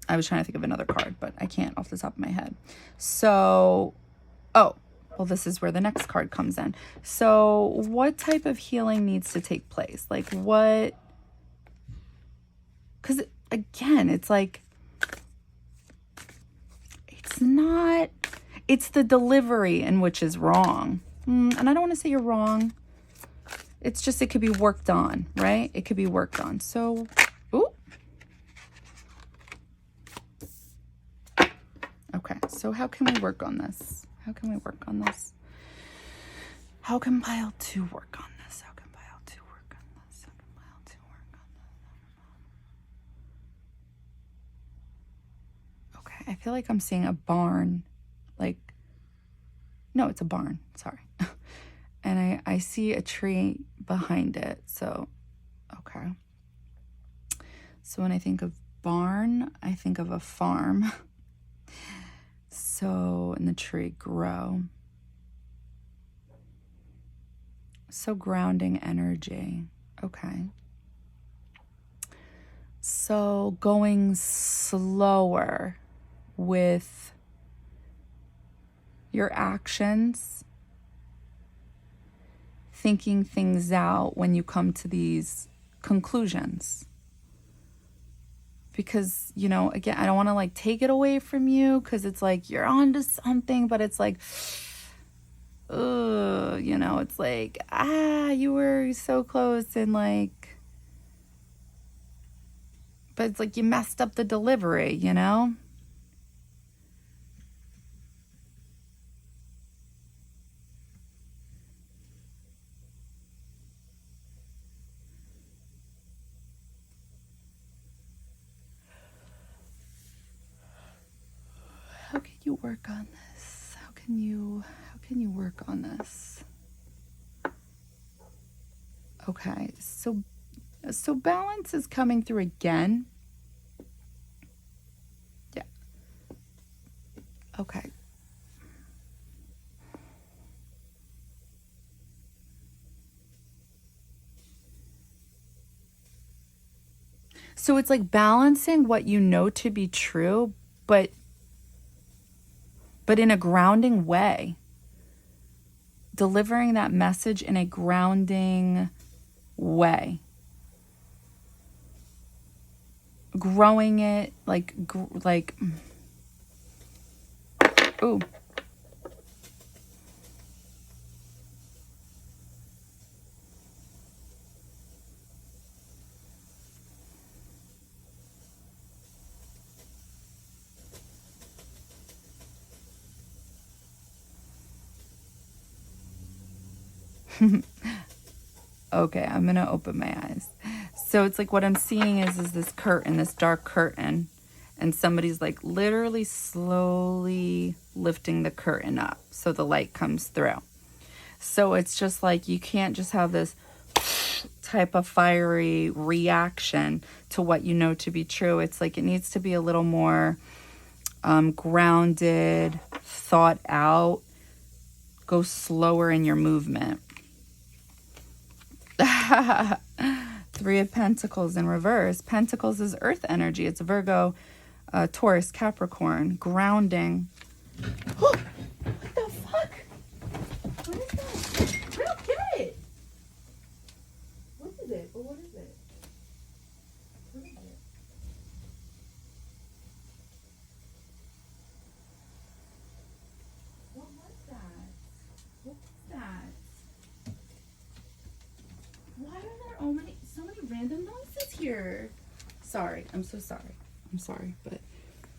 I was trying to think of another card, but I can't off the top of my head. So, oh, well, this is where the next card comes in. So what type of healing needs to take place? Like, what? Because again, it's like, it's the delivery in which is wrong. And I don't want to say you're wrong. It's just, it could be worked on, right? It could be worked on. So, ooh. Okay, so how can we work on this? How can we work on this? How can pile 2 work on this? How can pile 2 work on this? How can pile 2 work on this? Okay, I feel like I'm seeing a barn. Like, no, it's a barn. Sorry. And I see a tree behind it. So, okay. So when I think of barn, I think of a farm. So, and the tree grow. So grounding energy. Okay. So going slower with your actions, thinking things out when you come to these conclusions. Because, you know, again, I don't want to like take it away from you, because it's like you're onto something, but it's like, you know, it's like, you were so close, and like, but it's like you messed up the delivery, you know? how can you work on this? How can you work on this? Okay, so balance is coming through again. Yeah. Okay. So it's like balancing what you know to be true, but in a grounding way. Delivering that message in a grounding way. Growing it like ooh. Okay, I'm going to open my eyes. So it's like what I'm seeing is this curtain, this dark curtain, and somebody's like literally slowly lifting the curtain up so the light comes through. So it's just like you can't just have this type of fiery reaction to what you know to be true. It's like it needs to be a little more grounded, thought out, go slower in your movement. Three of Pentacles in reverse. Pentacles is earth energy. It's Virgo, Taurus, Capricorn, grounding. What the fuck? What is that? I don't get it. What is it? Or what is it? What is it? What was that? What was that? Why are there so many random noises here? Sorry, I'm so sorry. I'm sorry, but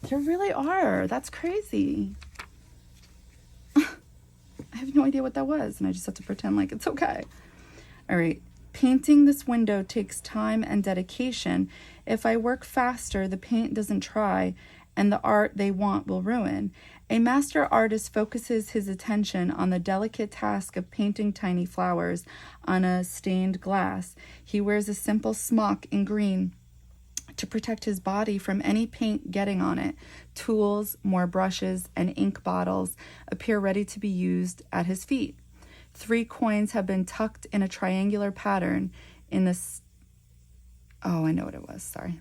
there really are. That's crazy. I have no idea what that was, and I just have to pretend like it's okay. All right. Painting this window takes time and dedication. If I work faster, the paint doesn't dry, and the art they want will ruin. A master artist focuses his attention on the delicate task of painting tiny flowers on a stained glass. He wears a simple smock in green to protect his body from any paint getting on it. Tools, more brushes, and ink bottles appear ready to be used at his feet. 3 coins have been tucked in a triangular pattern in this. Oh, I know what it was. Sorry.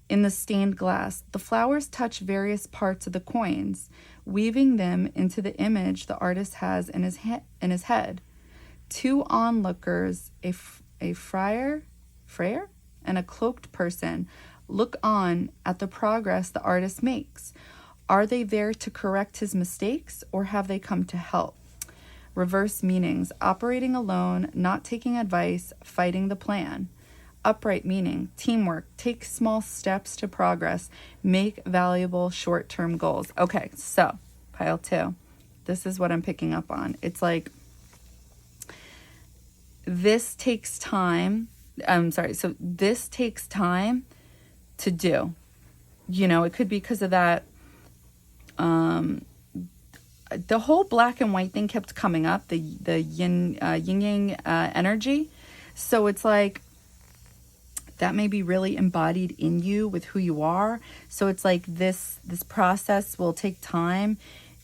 In the stained glass, the flowers touch various parts of the coins, weaving them into the image the artist has in his head. 2 onlookers, a friar, and a cloaked person, look on at the progress the artist makes. Are they there to correct his mistakes, or have they come to help? Reverse meanings: operating alone, not taking advice, fighting the plan. Upright meaning: teamwork, take small steps to progress, make valuable short-term goals. Okay, so pile 2. This is what I'm picking up on. It's like this takes time. So this takes time to do. You know, it could be because of that. The whole black and white thing kept coming up, the yin yang energy. So it's like that may be really embodied in you with who you are. So it's like this process will take time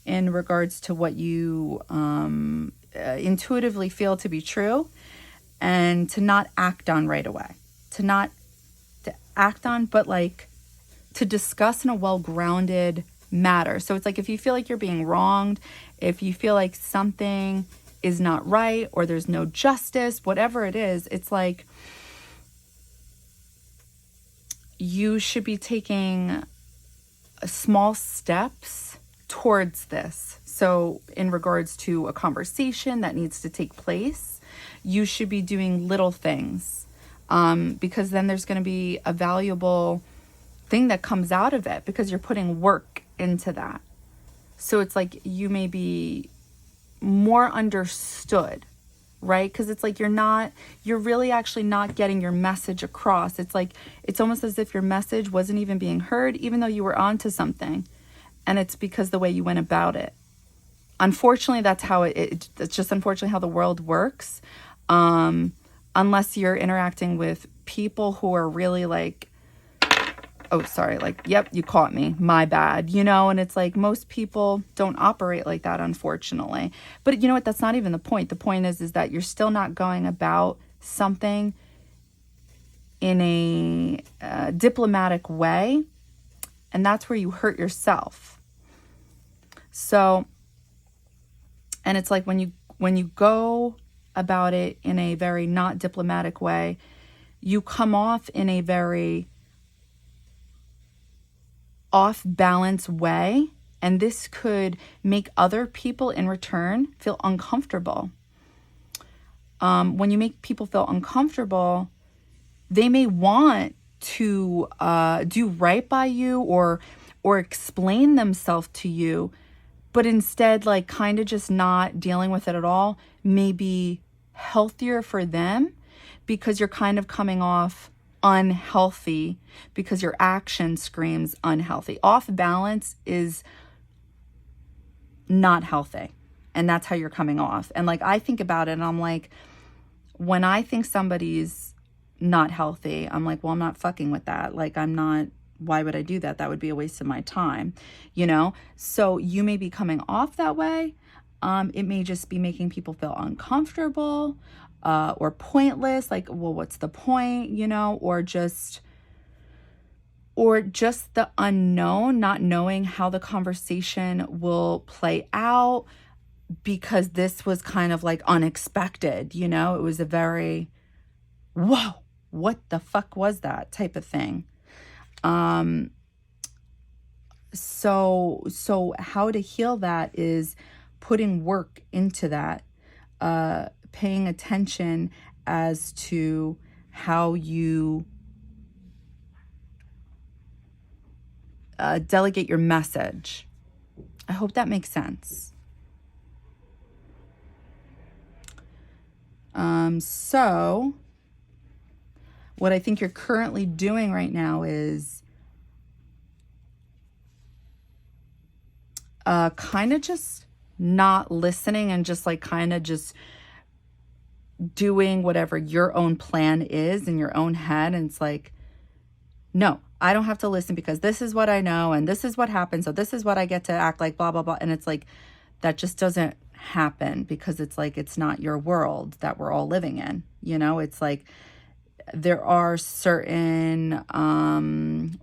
in regards to what you intuitively feel to be true, and to not act on right away. To act on, but like to discuss in a well-grounded matter. So it's like if you feel like you're being wronged, if you feel like something is not right, or there's no justice, whatever it is, it's like you should be taking small steps towards this. So in regards to a conversation that needs to take place, you should be doing little things, because then there's going to be a valuable thing that comes out of it, because you're putting work into that. So it's like you may be more understood, right? Because it's like you're really actually not getting your message across. It's like it's almost as if your message wasn't even being heard, even though you were onto something. and it's because the way you went about it. Unfortunately, that's how it's just unfortunately how the world works. Unless you're interacting with people who are really like, oh, sorry, like, yep, you caught me, my bad, you know, and it's like most people don't operate like that, unfortunately. But you know what? That's not even the point. The point is that you're still not going about something in a diplomatic way, and that's where you hurt yourself. So, and it's like when you go about it in a very not diplomatic way, you come off in a very off balance way, and this could make other people in return feel uncomfortable. When you make people feel uncomfortable, they may want to do right by you or explain themselves to you, but instead, like, kind of just not dealing with it at all may be healthier for them, because you're kind of coming off unhealthy because your action screams unhealthy. Off balance is not healthy, and that's how you're coming off. And like, I think about it and I'm like, when I think somebody's not healthy, I'm like, well, I'm not fucking with that. Like, I'm not, why would I do that? That would be a waste of my time, you know? So you may be coming off that way. It may just be making people feel uncomfortable, or pointless. Like, well, what's the point, you know? Or just the unknown, not knowing how the conversation will play out, because this was kind of like unexpected, you know? It was a very, whoa, what the fuck was that type of thing. So how to heal that is putting work into that, paying attention as to how you delegate your message. I hope that makes sense. So what I think you're currently doing right now is kind of just not listening and just like kind of just doing whatever your own plan is in your own head. And it's like, no, I don't have to listen because this is what I know and this is what happens. So this is what I get to act like, blah, blah, blah. And it's like, that just doesn't happen, because it's like, it's not your world that we're all living in. You know, it's like, there are certain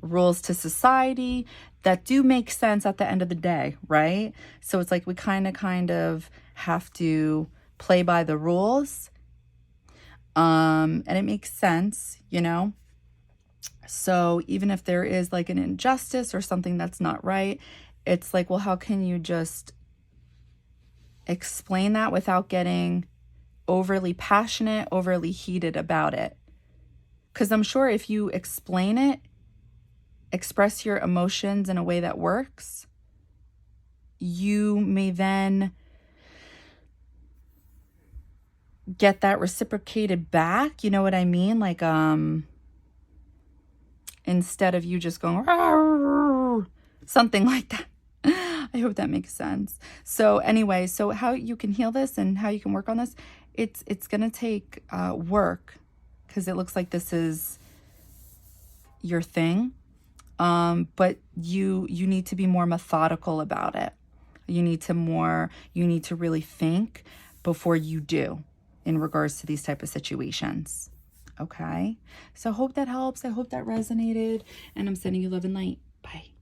rules to society that do make sense at the end of the day, right? So it's like we kind of have to play by the rules. And it makes sense, you know? So even if there is like an injustice or something that's not right, it's like, well, how can you just explain that without getting overly passionate, overly heated about it? Because I'm sure if you explain it, express your emotions in a way that works, you may then get that reciprocated back. You know what I mean? Like, instead of you just going, "Rawr," something like that. I hope that makes sense. So anyway, so how you can heal this and how you can work on this, it's going to take work, because it looks like this is your thing. But you need to be more methodical about it. You need to really think before you do in regards to these type of situations. Okay. So hope that helps. I hope that resonated, and I'm sending you love and light. Bye.